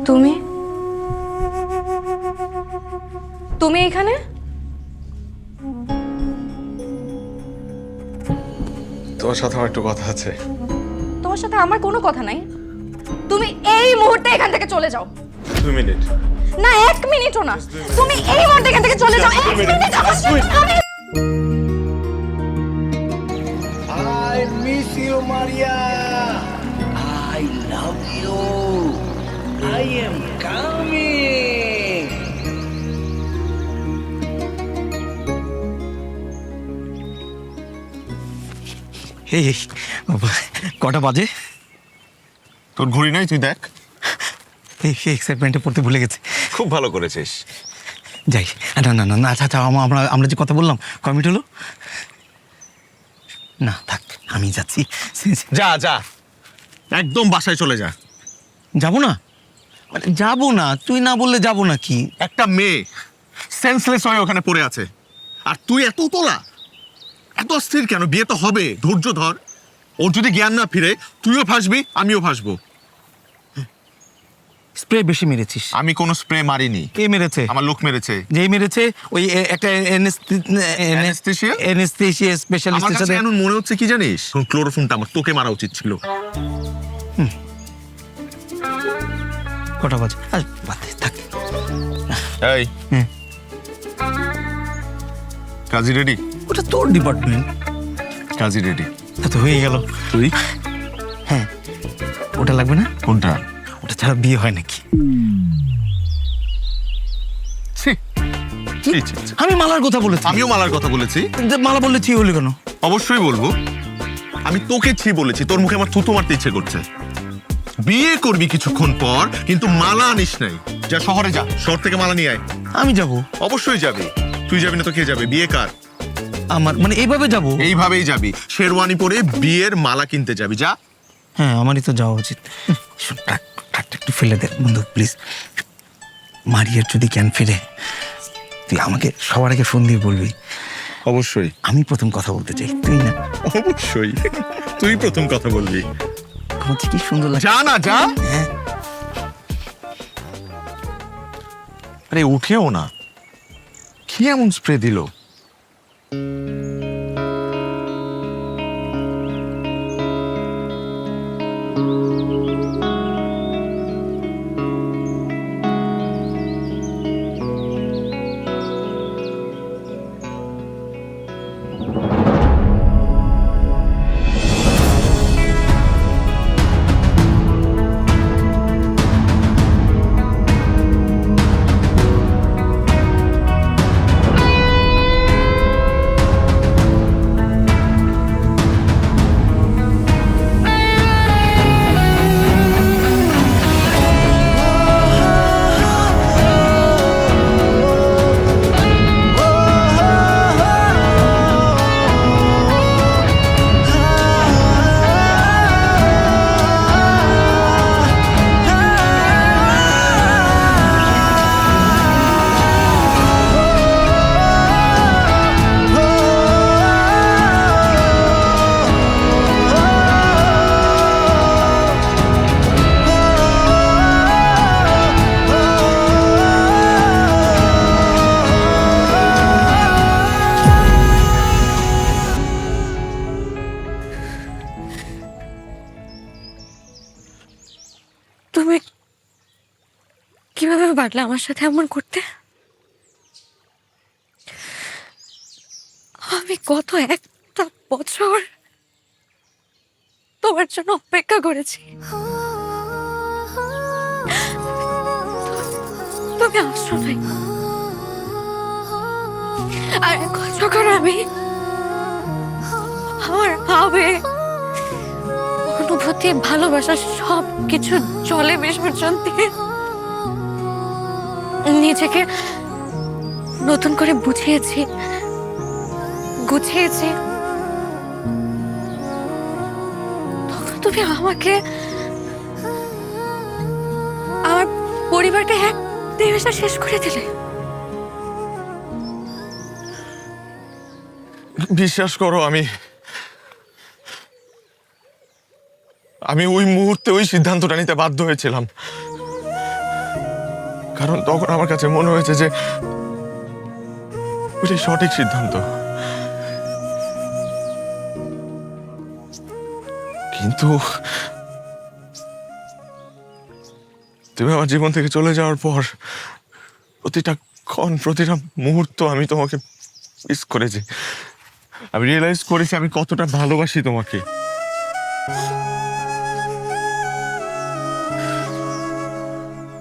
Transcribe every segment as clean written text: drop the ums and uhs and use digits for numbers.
তুমি তুমি এখানে? তোমার সাথে আমার একটু কথা আছে। তোমার সাথে আমার কোনো কথা নাই। তুমি এই মুহূর্তে এখান থেকে চলে যাও। 2 মিনিট। না 1 মিনিটও না, তুমি এই মুহূর্তে এখান থেকে চলে যাও। 1 মিনিট আমি I miss you, Maria. I love you. I am coming. এই কটা বাজে? তোর ঘড়ি নাই, তুই দেখ। এই এক্সাইটমেন্টে পড়তে ভুলে গেছে। খুব ভালো করেছিস। যাই। না না না না, আচ্ছা আচ্ছা, আমরা যে কথা বললাম কমিট হলো না? থাক, আমি যাচ্ছি। যা যা, একদম বাসায় চলে যা। যাবো না মানে যাবো না, তুই না বললে যাবো না কি? একটা মেয়ে সেন্সলেস হয়ে ওখানে পড়ে আছে, আর তুই এত তোলা, এত অস্থির কেন? বিয়ে তো হবে, ধৈর্য ধর। ওর যদি জ্ঞান না ফিরে তুইও ফাঁসবি, আমিও ফাঁসবো। স্প্রে বেশি মেরেছিস। আমি কোনো স্প্রে মারিনি। কে মেরেছে? আমার লোক মেরেছে। যেই মেরেছে ওই একটা Anesthesia? অ্যানেস্থেসিয়া আমার স্পেশালিস্টের কাছে সাথে। এখন মনে হচ্ছে কি জানিস, ক্লোরোফর্মটা আমার তোকে মারা উচিত ছিল। কটা বাজে? আরে বাদ দে, থাক। এই হ্যাঁ। কাজী রেডি? ওটা তোর ডিপার্টমেন্ট। কাজী রেডি। তা তো হয়ে গেল। তুই? হ্যাঁ, ওটা লাগবে না? কোনটা? ওটা ছাড়া বিয়ে হয় নাকি? ছি, ছি, ছি, ছি। আমি মালার কথা বলেছি। আমিও মালার কথা বলেছি। যে মালা বললে ছি হলি কেন? অবশ্যই বলবো। আমি তোকে ছি বলেছি, তোর মুখে আমার থুতু মারতে ইচ্ছে করছে। বিয়ে করবি কিছুক্ষণ পর, কিন্তু মালা আনিস নাই। যা শহরে যা, শহর থেকে মালা নিয়ে আয়। আমি যাব। অবশ্যই যাবি। তুই যাবি না তো কে যাবে? বিয়ে কার? আমার মানে এইভাবে যাব? এইভাবেই যাবি, শেরওয়ানি পরে বিয়ের মালা কিনতে যাবি। যা। হ্যাঁ, আমারই তো যাওয়া উচিত। শোন, ট্রাকটা একটু ফেলে দে বন্ধু, প্লিজ। মারিয়ার যদি জ্ঞান ফিরে, তুই আমাকে সবার আগে ফোন দিয়ে বলবি। অবশ্যই। আমি প্রথম কথা বলতে চাই, তুই না। অবশ্যই তুই প্রথম কথা বলবি। আমার কি সুন্দর লাগে। যা না, যা। হ্যাঁ। আরে উঠেও না, কি এমন স্প্রে দিল? তুমি কিভাবে পারলে আমার সাথে এমন করতে? আমি গত একটা বছর তোমার জন্য অপেক্ষা করেছি। তুমি আসছো নাই, আর এখন যখন আমি আমার আবেগ, অনুভূতি, ভালোবাসা সব কিছু জলে বিসর্জন দিয়ে নিজেকে নতুন করে বুঝিয়েছি, গুছিয়েছি, তখন তুমি আমাকে, আমার পরিবারকে এক নিমেষে শেষ করে দিলে। বিশ্বাস করো, আমি ওই মুহূর্তে ওই সিদ্ধান্তটা নিতে বাধ্য হয়েছিলাম, কারণ তখন আমার কাছে মনে হয়েছে যে ওইটাই সঠিক সিদ্ধান্ত। কিন্তু তুমি আমার জীবন থেকে চলে যাওয়ার পর প্রতিটা ক্ষণ, প্রতিটা মুহূর্ত আমি তোমাকে মিস করেছি। আমি রিয়েলাইজ করেছি আমি কতটা ভালোবাসি তোমাকে।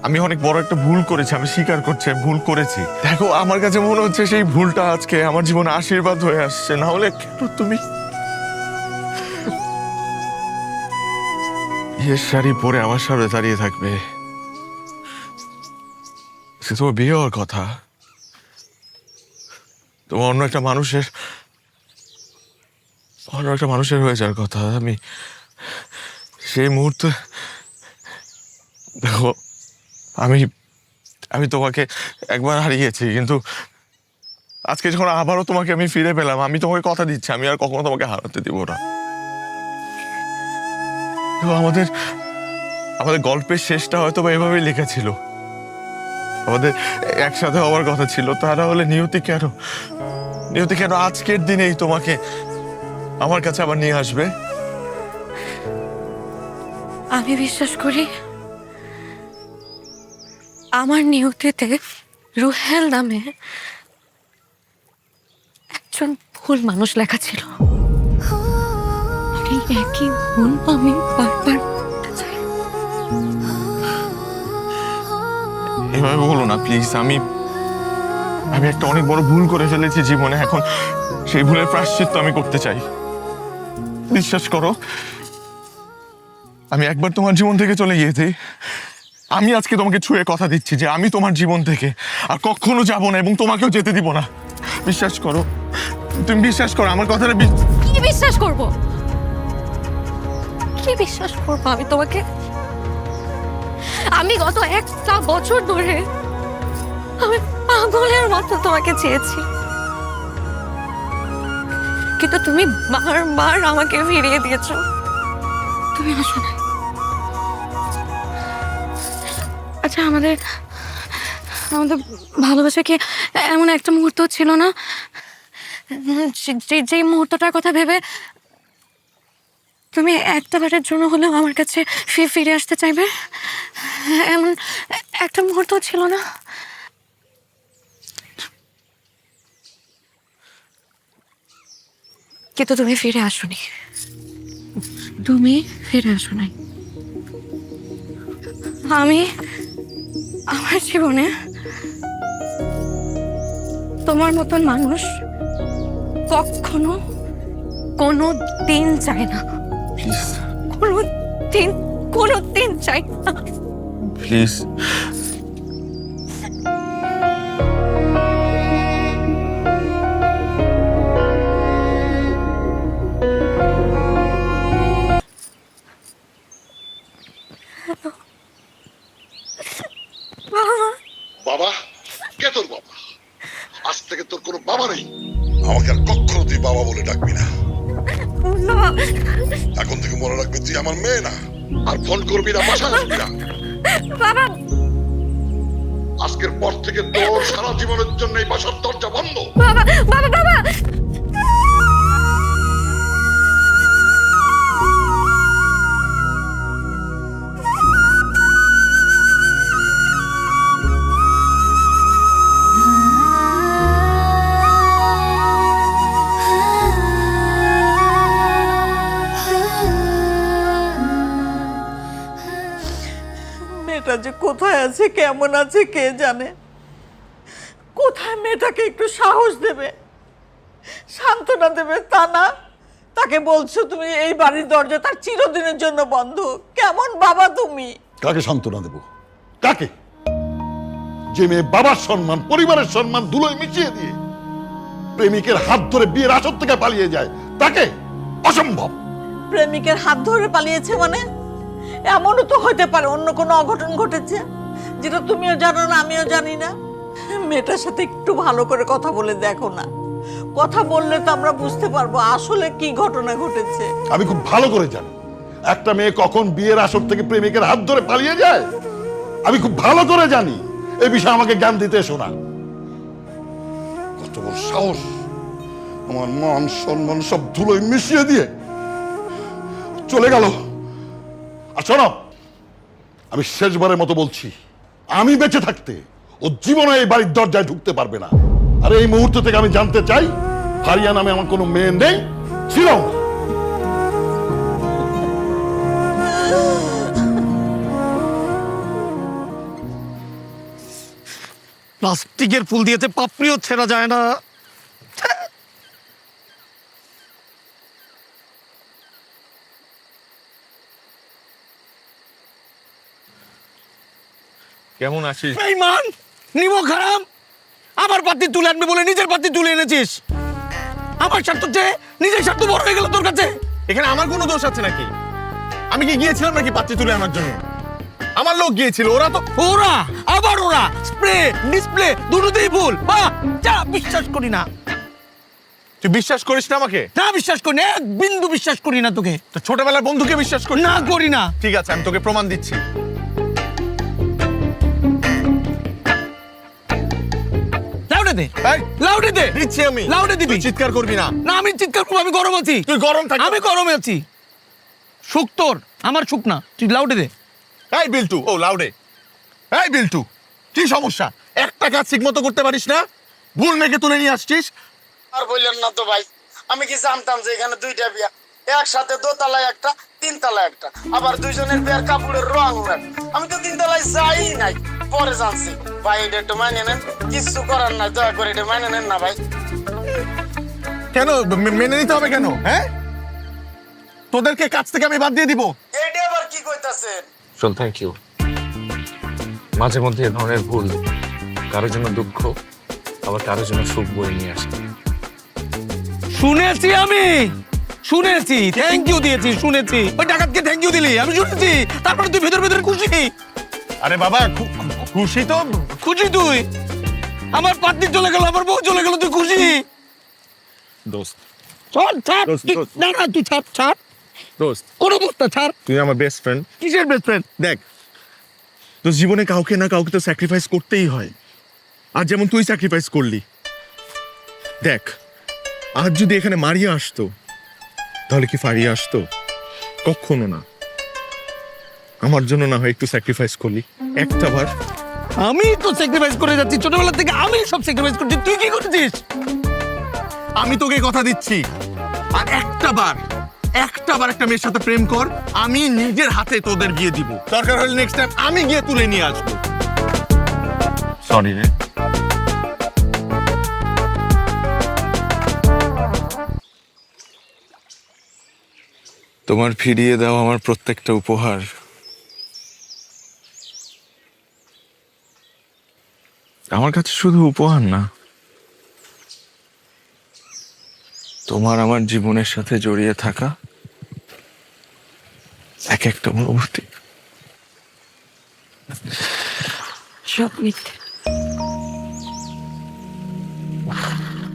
আমি অনেক বড় একটা ভুল করেছি, আমি স্বীকার করছি আমি ভুল করেছি। দেখো, আমার কাছে মনে হচ্ছে সেই ভুলটা আজকে আমার জীবনে আশীর্বাদ হয়ে আসছে। না হলে কেন তুমি বিয়ের শাড়ি পরে আমার সামনে দাঁড়িয়ে থাকবে? সে তোমার বিয়ে হওয়ার কথা, তোমার অন্য একটা মানুষের হয়ে যাওয়ার কথা। আমি সেই মুহূর্তে, দেখো, আমি তোমাকে একবার হারিয়েছি, কিন্তু আজকে যখন আবারও তোমাকে আমি ফিরে পেলাম, আমি তোমাকে কথা দিচ্ছি আমি আর কখনো তোমাকে হারাতে দিব না। আমাদের গল্পের শেষটা হয়তো বা এভাবেই লেখা ছিল, আমাদের একসাথে হওয়ার কথা ছিল। তারা হলে নিয়তি কেন আজকের দিনেই তোমাকে আমার কাছে আবার নিয়ে আসবে? আমি বিশ্বাস করি আমার নিয়তিতে রুহেল নামে একজন ভুল মানুষ লেখা ছিল। আর এই একই ভুল আমি বারবার করতে চাই। এভাবে বলো না প্লিজ। আমি একটা অনেক বড় ভুল করে ফেলেছি জীবনে, এখন সেই ভুলের প্রায়শ্চিত্ত আমি করতে চাই। বিশ্বাস করো, আমি একবার তোমার জীবন থেকে চলে গিয়েছি, আমি আজকে তোমাকে ছুঁয়ে কথা দিচ্ছি যে আমি তোমার জীবন থেকে আর কখনো যাব না এবং তোমাকেও যেতে দিব না। বিশ্বাস করো, তুমি বিশ্বাস করো আমার কথাটা। কি বিশ্বাস করব? কি বিশ্বাস করবো আমি তোমাকে? আমি গত একটা বছর ধরে আমি পাগলের মতো তোমাকে চেয়েছি, কিন্তু তুমি বারবার আমাকে ফিরিয়ে দিয়েছো। তুমি আসো না। আচ্ছা, আমাদের ভালোবাসা কি এমন একটা মুহূর্ত ছিল না যে মুহূর্তটার কথা ভেবে তুমি একটা বারের জন্য হলেও আমার কাছে ফিরে আসতে চাইবে? এমন একটা মুহূর্ত ছিল না? কিন্তু তুমি ফিরে আসোনি, তুমি ফিরে আসো নাই। আমি আমার জীবনে তোমার মতন মানুষ কখনো কোনো দিন চাই না। প্লিজ, কোনো দিন চাই না। প্লিজ। বাবা, কে তোর বাবা? আজ থেকে তোর কোনো বাবা নেই। আমাকে আর কখনো তুই বাবা বলে ডাকবি না। এখন থেকে মনে রাখবি তুই আমার মেয়ে না। আর ফোন করবি না, বাসায় আসবি না। বাবা, আজকের পর থেকে তোর সারা জীবনের জন্য এই বাসার দরজা বন্ধ। বাবা, বাবা, বাবা। মেয়েটা যে কোথায় আছে, কেমন আছে কে জানে। কোথায় মেয়েটাকে একটু সাহস দেবে, সান্ত্বনা দেবে, তা না তাকে বলছো তুমি এই বাড়ির দরজা তার চিরদিনের জন্য বন্ধ। কেমন বাবা তুমি? কাকে সান্ত্বনা দেব? কাকে? যে মেয়ে বাবার সম্মান, পরিবারের সম্মান ধুলোয় মিশিয়ে দিয়ে প্রেমিকের হাত ধরে বিয়ের আসর থেকে পালিয়ে যায়, তাকে? অসম্ভব। প্রেমিকের হাত ধরে পালিয়েছে মানে? এমনও তো হতে পারে অন্য কোনো অঘটন ঘটেছে যেটা তুমিও জানো না, আমিও জানি না। মেয়েটার সাথে একটু ভালো করে কথা বলে দেখো না। কথা বললে তো আমরা বুঝতে পারবো আসলে কি ঘটনা ঘটেছে। আমি খুব ভালো করে জানি একটা মেয়ে কখন বিয়ের আসর থেকে প্রেমিকের হাত ধরে পালিয়ে যায়। আমি খুব ভালো করে জানি, এই বিষয়ে আমাকে জ্ঞান দিতে এসো না। কত বড় সাহস, আমার মান সম্মান সব ধুলোয় মিশিয়ে দিয়ে চলে গেল। আর শোনো, আমি শেষবারের মতো বলছি, আমি বেঁচে থাকতে ও জীবনে এই বাড়ির দরজায় ঢুকতে পারবে না। আর এই মুহূর্ত থেকে আমি জানতে চাই, ফারিয়া নামে আমার কোনো মেয়ে নেই, ছিল না। প্লাস্টিকের ফুল দিয়েছে, পাপড়িও ছেঁড়া যায় না। কেমন আছিস? বেঈমান, নিমক হারাম, আমার পাত্তি তুলে আনবে বলে নিজের পাত্তি তুলে এনেছিস। আমার স্বার্থ চেয়ে নিজের স্বার্থ বড় হয়ে গেল তোর কাছে। এখানে আমার কোনো দোষ আছে নাকি? আমি কি গিয়েছিলাম নাকি পাত্রী তুলে আনার জন্য? আমার লোক গিয়েছিল, ওরা তো ওরা আবার ওরা স্প্রে ডিসপ্লে দুটোতেই ভুল। বাহ, যা, বিশ্বাস করি না। তুই বিশ্বাস করিস না আমাকে? না, বিশ্বাস করি না, এক বিন্দু বিশ্বাস করি না তোকে। তো ছোটবেলার বন্ধুকে বিশ্বাস করি না, করি না। ঠিক আছে, আমি তোকে প্রমাণ দিচ্ছি। লাউডে দে, এই, লাউডে দে, দিচ্ছি আমি। লাউডে দিবি। তুই চিৎকার করবি না। না, আমি চিৎকার করবো, আমি গরম আছি। তুই গরম থাকিস। আমি গরমে আছি। সুখ তোর, আমার সুখ না। তুই লাউডে দে। এই বিল্টু, ও লাউডে। এই বিল্টু, কি সমস্যা? একটা কাজ ঠিক মতো করতে পারিস না? ভুল মেয়েকে তুলে নিয়ে আসছিস। আর বললেন না তো ভাই, আমি কি জানতাম যে এখানে দুইটা বিয়া, একসাথে দোতলায় একটা, তিনতলায় একটা, আবার দুইজনের বিয়ার কাপড়ের রং এক। আমি তো তিনতলায় যাই নাই, পরে জানছি। ভাই এটা একটু মাইনে নেন, কিচ্ছু করার নাই, দয়া করে এটা মাইনে নেন না ভাই। কেন মেনে নিতে হবে কেন? হ্যাঁ, তোদেরকে কাজ থেকে আমি বাদ দিয়ে দিব? এইটা আবার কি কইতাছেন? শোন, থ্যাংক ইউ। মাঝে মধ্যে এ ধরনের ভুল কারোর জন্য দুঃখ, আবার কারোর জন্য সুখ বয়ে নিয়ে আসে। শুনেছি, আমি শুনেছি, থ্যাংক ইউ দিয়েছি, শুনেছি। ওই ডাকাতকে থ্যাংক ইউ দিলি, আমি শুনেছি। তারপরে তুই ভেতর ভেতর খুশি। আরে বাবা, খুশি তো। খুশি তুই? আমার পাত্নী চলে গেল, আমার বউ চলে গেল, তুই খুশি? দোস্ত, ছাড়, ছাড়। দোস্ত, দোস্ত। না না, তুই ছাড়, ছাড়। দোস্ত, কোন অবস্থা ছাড়। তুই আমার বেস্ট ফ্রেন্ড। কিসের বেস্ট ফ্রেন্ড? দেখ, তো জীবনে কাউকে না কাউকে তো স্যাক্রিফাইস করতেই হয়। আর যেমন তুই স্যাক্রিফাইস করলি। দেখ, আজ যদি এখানে মারিয়া আসতো, তাহলে কি ফারিয়া আসতো? কখনো না। আমার জন্য না হয় একটু স্যাক্রিফাইস করলি, একটা বার। আমি তো স্যাক্রিফাইস করে যাচ্ছি ছোটবেলা থেকে, আমি সব স্যাক্রিফাইস করছি। তুই কি করছিস? আমি তোকে কথা দিচ্ছি, আর একটা বার একটা মেয়ের সাথে প্রেম কর, আমি নিজের হাতে তোদের বিয়ে দিব। দরকার হলে নেক্সট টাইম আমি গিয়ে তুলে নিয়ে আসবো। সরি রে। তোমার ফিরিয়ে দাও আমার প্রত্যেকটা উপহার। আমার কাছে শুধু উপহার না, তোমার আমার জীবনের সাথে জড়িয়ে থাকা এক একটা অনুভূতি। সব মিথ্যে।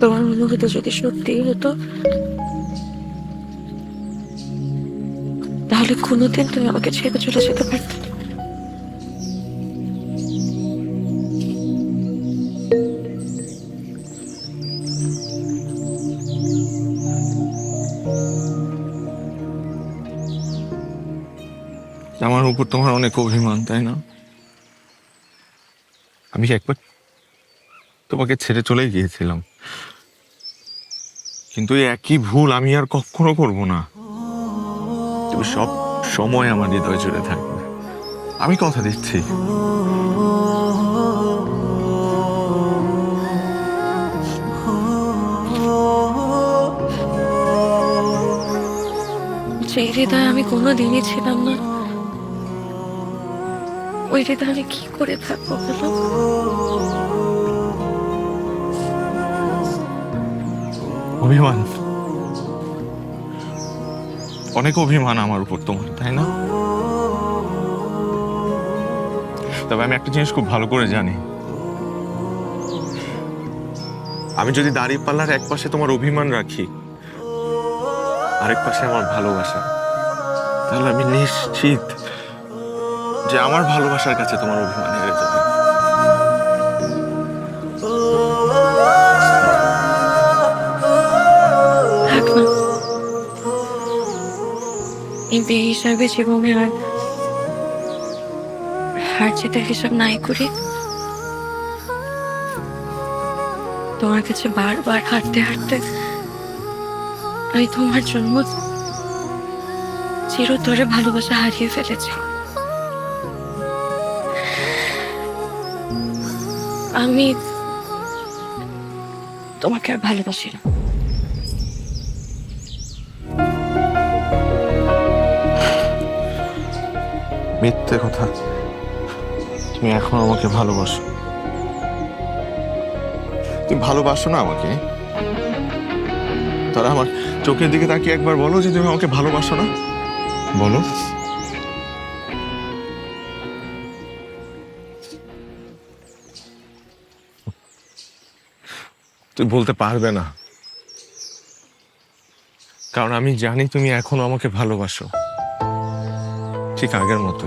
তোমার অনুভূতি যদি সত্যিই হতো, তাহলে কোনোদিন তুমি আমাকে ছেড়ে চলে যেতে পারতে না। আমার উপর তোমার অনেক অভিমান, তাই না? আমি একবার তোমাকে ছেড়ে চলে গিয়েছিলাম, কিন্তু এই একই ভুল আমি আর কখনো করব না। তুমি সব সময় আমার হৃদয় জুড়ে থাকবে, আমি কথা দিচ্ছি। যে হৃদয় আমি কোনোদিনই ছিলাম না, ওই হৃদয় আমি কি করে থাকবো বলো? অভিমান, অনেক অভিমান আমার উপর তোমার, তাই না? তবে আমি একটা জিনিস খুব ভালো করে জানি, আমি যদি দাঁড়িপাল্লার এক পাশে তোমার অভিমান রাখি, আরেক পাশে আমার ভালোবাসা, তাহলে আমি নিশ্চিত যে আমার ভালোবাসার কাছে তোমার অভিমান হেরে যাবে। থাক না, এই বিয়ে হিসাবে জীবনে আর হার জিতের হিসাব নাই করি। তোমার কাছে বারবার হাঁটতে হাঁটতে আমি তোমার জন্য চিরতরে ভালোবাসা হারিয়ে ফেলেছি। আমি তোমাকে আর ভালোবাসি না। মিথ্যে কথা, তুমি এখন আমাকে ভালোবাসো। তুমি ভালোবাসো না আমাকে? তারা আমার চোখের দিকে তাকিয়ে একবার বলো যে তুমি আমাকে ভালোবাসো না, বলো। তুই বলতে পারবে না, কারণ আমি জানি তুমি এখনো আমাকে ভালোবাসো, ঠিক আগের মতো।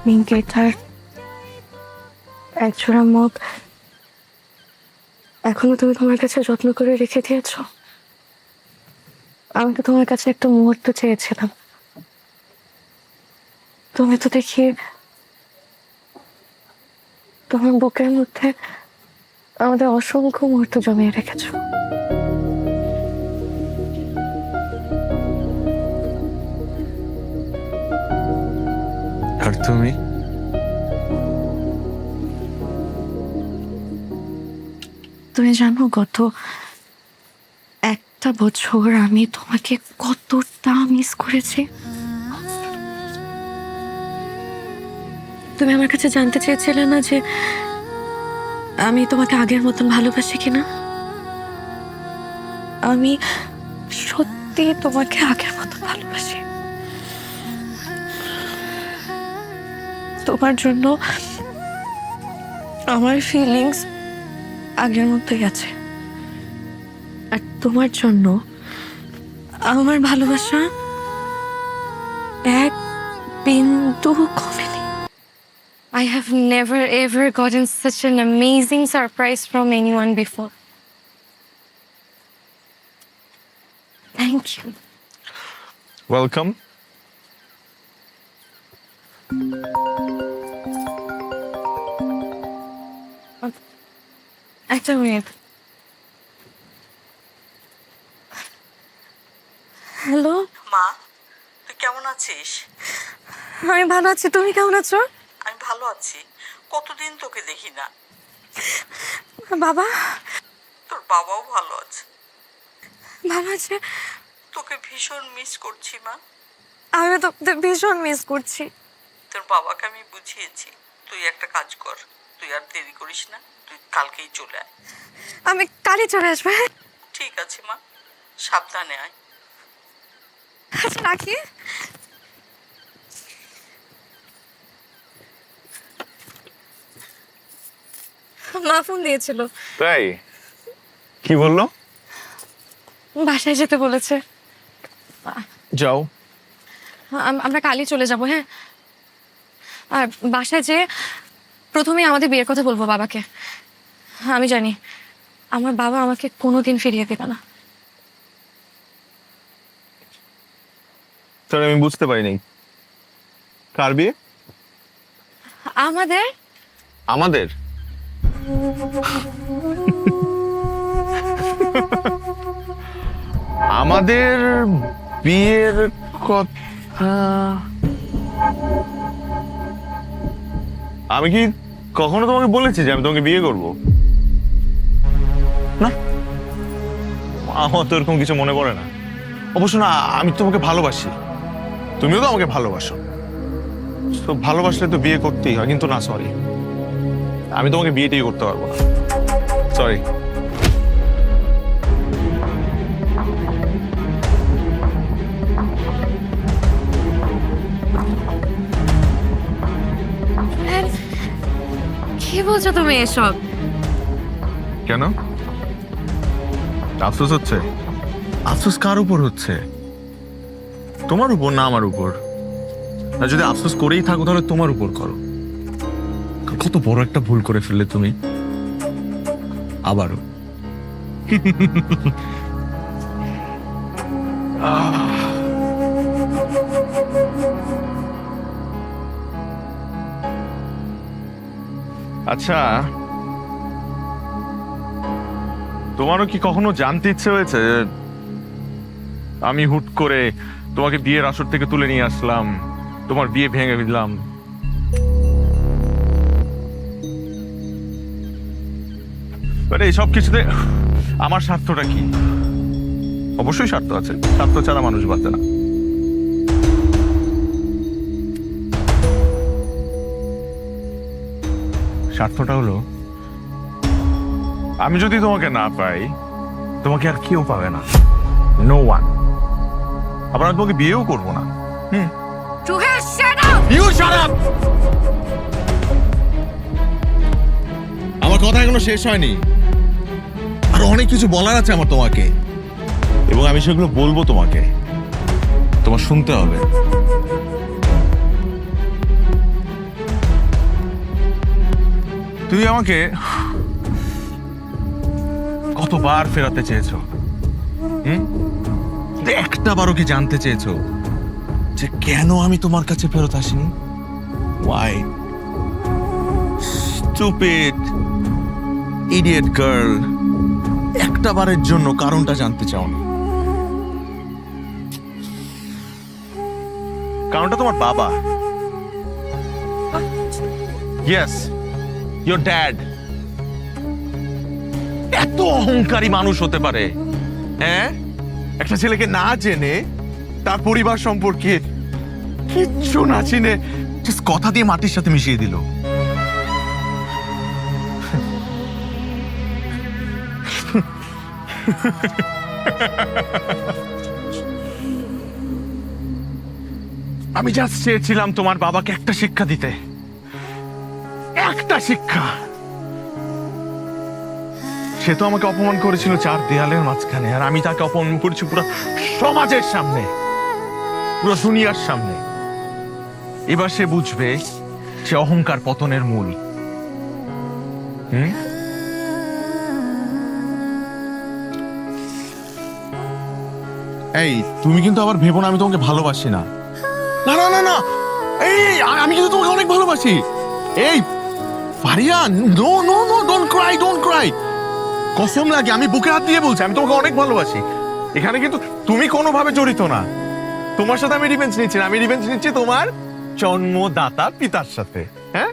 মিঙ্কে তার একজোড়া মুখ এখনো তুমি তোমার কাছে যত্ন করে রেখে দিয়েছ। আমি তো তোমার কাছে একটা মুহূর্ত চেয়েছিলাম, তুমি তো দেখি তোমার বুকের মধ্যে আমাদের অসংখ্য মুহূর্ত জমিয়ে রেখেছো। আর তুমি? তুমি জানো গত একটা বছর আমি তোমাকে কতটা মিস করেছি। তুমি আমার কাছে জানতে চেয়েছিলে না যে আমি তোমাকে আগের মতন ভালোবাসি কিনা? আমি সত্যি তোমাকে আগের মতন ভালোবাসি। তোমার জন্য আমার ফিলিংস আগের মতোই আছে, আর তোমার জন্য আমার ভালোবাসা এক বিন্দু কমেনি। I have never ever gotten such an amazing surprise from anyone before. Thank you. Welcome. একটা মিনিট। হ্যালো, মা তুই কেমন আছিস? আমি ভালো আছি, তুমি কেমন আছো? আমি ভালো আছি, কতদিন তোকে দেখি না। বাবা তোর বাবাও ভালো আছে, ভালো আছে? তোকে ভীষণ মিস করছি মা। আমি তো ভীষণ মিস করছি। তোর বাবাকে আমি বুঝিয়েছি, তুই একটা কাজ কর, তুই আর দেরি করিস না, তুই কালকেই চলে আয়। আমি কালই চলে আসবো। হ্যাঁ, ঠিক আছে মা, সাবধানে আয়। আচ্ছা রাখি। মা ফোন দিয়েছিল, তাই? কি বললো? বাসায় যেতে বলেছে। যাও। আমরা কালই চলে যাব। হ্যাঁ, আর বাসায় যে প্রথমে আমাদের বিয়ের কথা বলবো বাবাকে। আমি জানি আমার বাবা আমাকে কোনোদিন ফিরিয়ে দেবে না। তাহলে আমি বুঝতে পারিনি, কার বিয়ে? আমাদের। আমাদের? আমাদের বিয়ের কথা আমি কি কখনো তোমাকে বলেছি যে আমি তোমাকে বিয়ে করব? না, আমার তো এরকম কিছু মনে পড়ে না। অবশ্য না, আমি তোমাকে ভালোবাসি, তুমিও তো আমাকে ভালোবাসো। তো ভালোবাসলে তো বিয়ে করতেই হয়, কিন্তু না, সরি, আমি তোমাকে বিয়েটাই করতে পারবো না, সরি। কি বলছো তুমি এসব? কেন আফসোস হচ্ছে? আফসোস কার উপর হচ্ছে? তোমার উপর না আমার উপর? আর যদি আফসোস করেই থাকো তাহলে তোমার উপর করো। কত বড় একটা ভুল করে ফেললে তুমি আবারও। আচ্ছা, তোমারও কি কখনো জানতে ইচ্ছে হয়েছে যে আমি হুট করে তোমাকে বিয়ের আসর থেকে তুলে নিয়ে আসলাম, তোমার বিয়ে ভেঙে দিলাম? এই সব কিছুতে আমার স্বার্থটা কি? অবশ্যই স্বার্থ আছে, স্বার্থ ছাড়া মানুষ বাঁচে না। স্বার্থটা হলো আমি যদি তোমাকে না পাই, তোমাকে আর কেউ পাবে না, নো ওয়ান। আবার আমি তোমাকে বিয়েও করবো না। You shut up! আমার কথা এখনো শেষ হয়নি, আর অনেক কিছু বলার আছে আমার তোমাকে, এবং আমি সেগুলো বলবো তোমাকে, তোমার শুনতে হবে। তুমি আমাকে কতবার ফেরাতে চেয়েছো, একটা বারও কি জানতে চেয়েছো যে কেন আমি তোমার কাছে ফেরত আসিনি? Why? Stupid, idiot girl. একটা বারের জন্য কারণটা জানতে চাওনি। কারণটা তোমার বাবা। Yes, your dad. এত অহংকারী মানুষ হতে পারে, হ্যাঁ? একটা ছেলেকে না জেনে, তার পরিবার সম্পর্কে কিচ্ছু না চিনে জাস্ট কথা দিয়ে মাটির সাথে মিশিয়ে দিল। আমি জাস্ট চেয়েছিলাম তোমার বাবাকে একটা শিক্ষা দিতে, একটা শিক্ষা। সে তো আমাকে অপমান করেছিল চার দেয়ালের মাঝখানে, আর আমি তাকে অপমান করেছি পুরো সমাজের সামনে, পুরো দুনিয়ার সামনে। এবার সে বুঝবে হচ্ছে অহংকার পতনের মূল। এই তুমি কিন্তু আবার ভেবো না আমি তোমাকে ভালোবাসি না। না না না না, এই আমি কিন্তু তোমাকে অনেক ভালোবাসি। এই Faria, no no no, don't cry, don't cry. কসম লাগে, আমি বুকে হাত দিয়ে বলছি আমি তোমাকে অনেক ভালোবাসি। এখানে কিন্তু তুমি কোনোভাবে জড়িত না। তোমার সাথে আমি রিভেঞ্জ নিচ্ছি না, আমি রিভেঞ্জ নিচ্ছি তোমার জন্মদাতা পিতার সাথে। হ্যাঁ,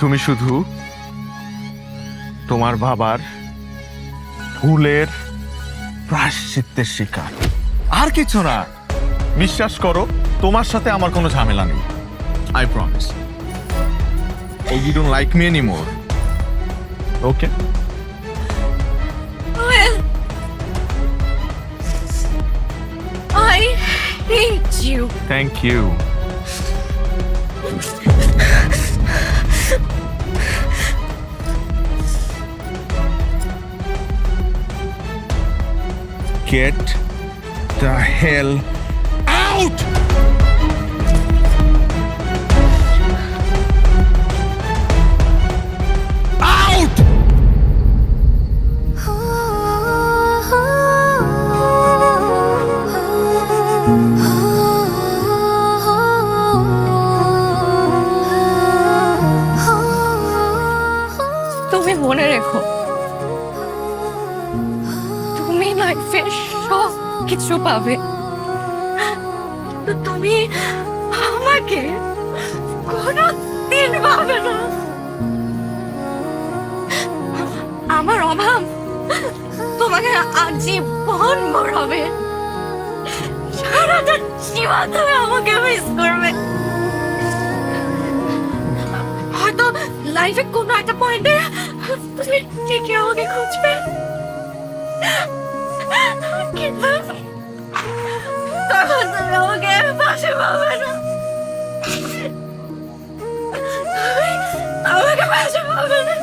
তুমি শুধু তোমার বাবার ভুলের প্রায়শ্চিত্তের শিকার, আর কিছু না। বিশ্বাস করো, তোমার সাথে আমার কোনো ঝামেলা নেই। I promise. Oh, you don't like me anymore. Okay? Well, I hate you. Thank you. Get the hell out! Out! তুমি মনে রেখো, তুমি লাইফে সব কিছু পাবে, কিন্তু তুমি আমাকে কোনোদিন পাবে না। আমার অভাব তোমাকে আজীবন মরাবে। সারাটা জীবন তুমি আমাকে মিস করবে। হয়তো লাইফে কোনো একটা পয়েন্টে তুমি ঠিকই আমাকে খুঁজবে, কিন্তু তখন তুমি আমাকে পাশে পাবে না। আমাকে পাশে পাবে না।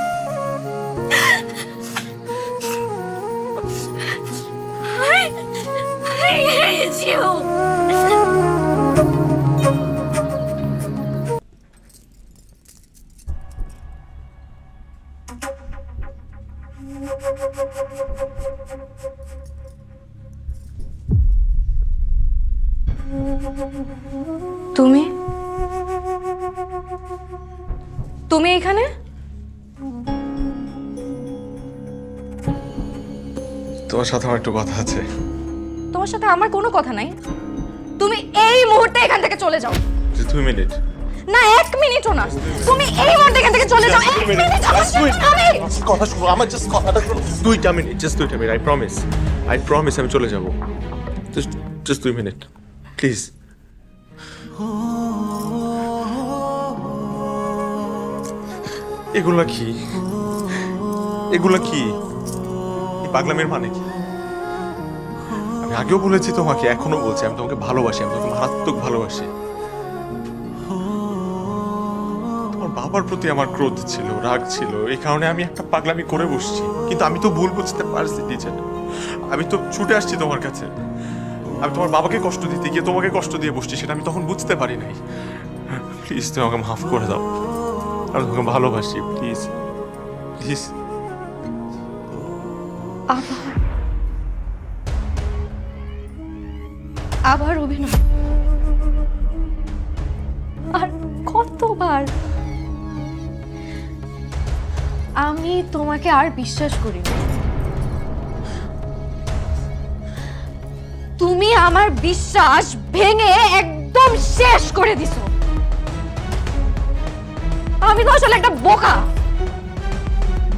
I hate you. তুমি তুমি এখানে? তোমার সাথে আমার একটু কথা আছে। তোমার সাথে আমার কোনো কথা নাই। তুমি এই মুহূর্তে এখান থেকে চলে যাও। 2 মিনিট। না, 1 মিনিটও না। তুমি এই মুহূর্তে এখান থেকে চলে যাও। 1 মিনিট আমার সাথে আমি কথা শুনো, আমার জাস্ট কথাটা শুনো। 2 minute, just 2 minute. I promise আমি চলে যাব। Just 2 minute please. এগুলা কি? এগুলা কি? এই পাগলামের মানে কি? আমি আগেও বলেছি তোমাকে, এখনো বলছি, আমি তোমাকে ভালোবাসি, আমি তোমাকে মারাত্মক ভালোবাসি। তোমার বাবার প্রতি আমার ক্রোধ ছিল, রাগ ছিল, এই কারণে আমি একটা পাগলামি করে বসছি। কিন্তু আমি তো ভুল বুঝতে পারছি টিচার। আমি তো ছুটে আসছি তোমার কাছে। আমি তোমার বাবাকে কষ্ট দিতে গিয়ে তোমাকে কষ্ট দিয়ে বসছি, সেটা আমি তখন বুঝতে পারি নাই। প্লিজ তুমি আমাকে মাফ করে দাও, আমি তোমাকে ভালোবাসি। Please please. আবার অভিনয়। আর কতবার? আমি তোমাকে আর বিশ্বাস করি না। তুমি আমার বিশ্বাস ভেঙে একদম শেষ করে দিছো। আমি তো আসলে একটা বোকা।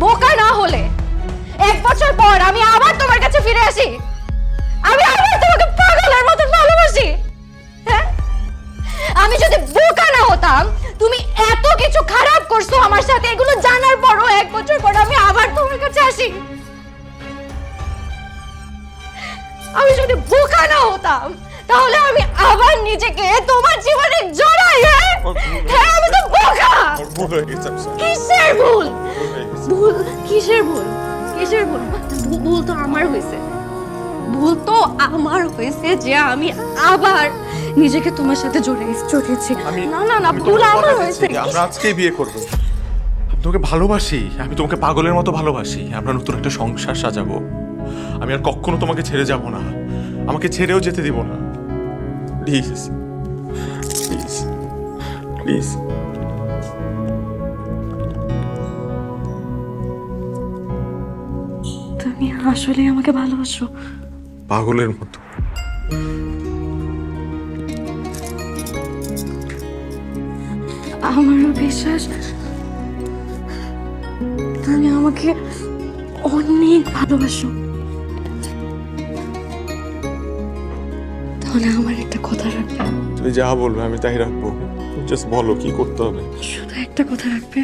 বোকা না হলে 1 বছর পর আমি আবার তোমার কাছে ফিরে আসি, আমি আবার তোমাকে পাগলের মতো ভালোবাসি। হ্যাঁ, আমি যদি বোকা না হতাম, তুমি এত কিছু খারাপ করছো আমার সাথে, এগুলো জানার পরও 1 বছর পর আমি আবার তোমার কাছে আসি। আমি যদি বোকা না হতাম, তাহলে আমি আবার নিজেকে তোমার জীবনে জড়াই। হ্যাঁ, আমি তো বোকা। কিসের ভুল? ভুল কিসের ভুল? কিসের ভুল? ভুল তো আমার হয়েছে। ভুল তো আমার হয়েছে যে আমি আবার নিজেকে তোমার সাথে জড়িয়েছি। না না না, আমি ভুল তোমাকে আমার কথা হয়েছে। দিচ্ছি, আমরা আজকেই বিয়ে করব। আমি তোমাকে ভালোবাসি, আমি তোমাকে পাগলের মতো ভালোবাসি। আমরা নতুন একটা সংসার সাজাবো। আমি আর কখনো তোমাকে ছেড়ে যাব না, আমাকে ছেড়েও যেতে দিব না। Please please please. তুমি আসলে আমাকে ভালোবাসো? পাগলের মতো। আমারও বিশ্বাস তুমি আমাকে অনেক ভালোবাসো। তাহলে আমার একটা কথা রাখবে? তুমি যা বলবে আমি তাই রাখবো। জাস্ট বলো কি করতে হবে। শুধু একটা কথা রাখবে।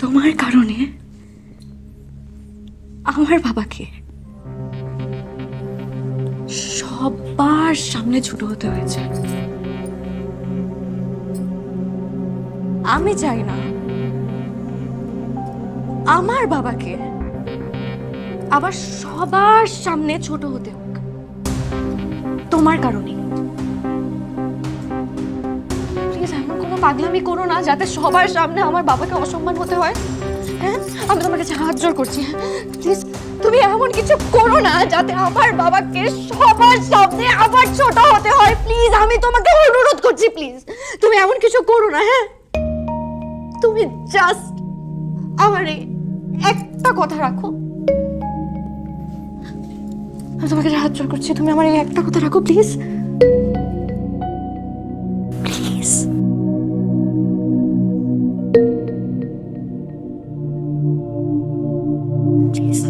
তোমার কারণে আমার বাবাকে সবার সামনে ছোট হতে হয়েছে। আমি চাই না আমার বাবাকে আবার সবার সামনে ছোট হতে হোক তোমার কারণে। প্লিজ এমন কোনো পাগলামি করো না যাতে সবার সামনে আমার বাবাকে অসম্মান হতে হয়। হ্যাঁ, আমি তোমার কাছে হাত জোড় করছি। প্লিজ তুমি এমন কিছু করো না যাতে আমার বাবাকে সবার সামনে আবার ছোট হতে হয়। প্লিজ আমি তোমাকে অনুরোধ করছি, প্লিজ তুমি এমন কিছু করো না। হ্যাঁ, তুমি জাস্ট আমার এই একটা কথা রাখো। আমি তোমাকে হাত জোড় করছি, তুমি আমার এই একটা কথা রাখো প্লিজ। প্লিজ। প্লিজ।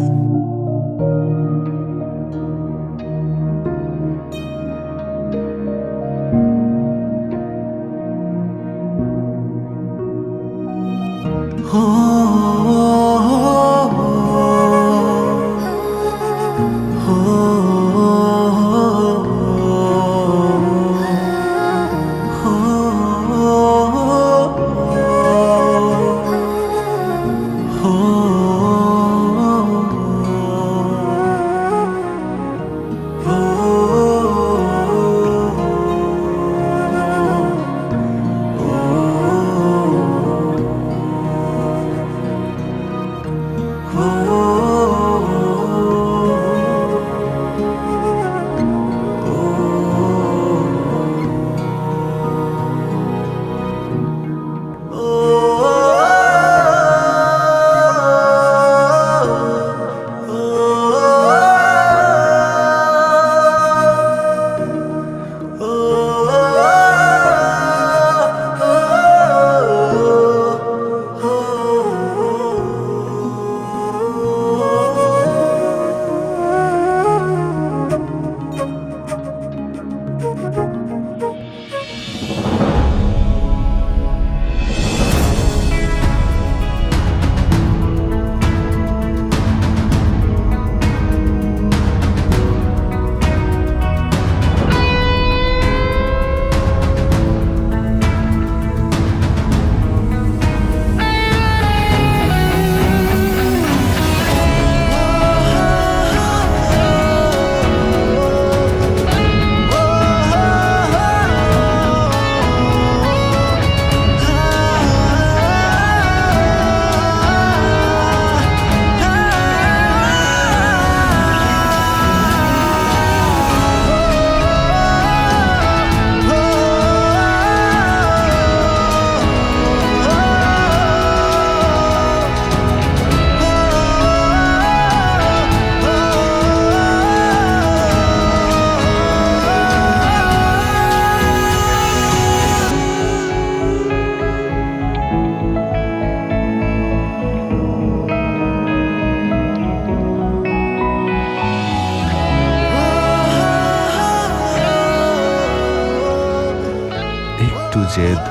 একটু জেদ,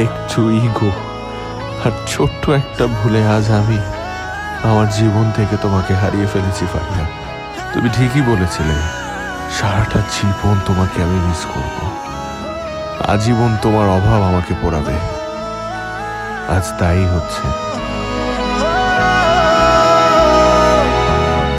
একটু ইগো আর ছোট্ট একটা ভুলে আজ আমি আমার জীবন থেকে তোমাকে হারিয়ে ফেলেছি ফারিয়া। তুমি ঠিকই বলেছিলে, সারাটা জীবন তোমাকে আমি মিস করব। আজীবন তোমার অভাব আমাকে পোড়াবে। আজ তাই হচ্ছে।